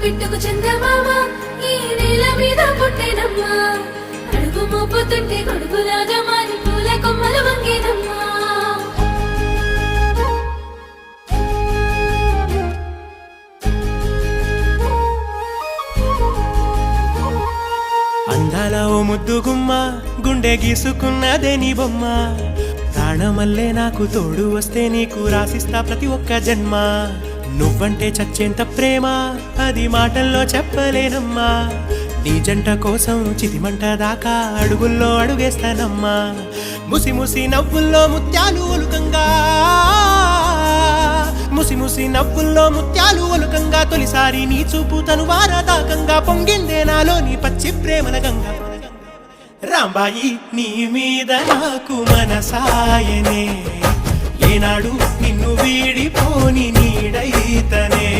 పిట్టుకు చందమామ ఈ నేల మీద పుట్టేనమ్మా అడుగు మోపుతుంటే కొడుకులాగా మారి పూల కొమ్మలు వంగేనమ్మా అందాల ఓ ముద్దు గుమ్మ గుండె గీసుకున్నదే నీ బొమ్మ ప్రాణమల్లే నాకు తోడు వస్తే నీకు రాసిస్తా ప్రతి ఒక్క జన్మ నువ్వంటే చచ్చేంత ప్రేమ అది మాటల్లో చెప్పలేనమ్మా నీ జంట కోసం చితిమంట దాకా అడుగుల్లో అడుగేస్తానమ్మా ముసి ముసి నవ్వుల్లో ముత్యాలు ఒలుకంగా ముసి ముసి నవ్వుల్లో ముత్యాలు ఒలుకంగా తొలిసారి నీ చూపు తను వారదాకంగా పొంగిందే నాలో నీ పచ్చి ప్రేమల గంగా రాంబాయి నీ మీద నాకు మనసాయనే ఏనాడు నిన్ను వీడిపోని నీడైతనే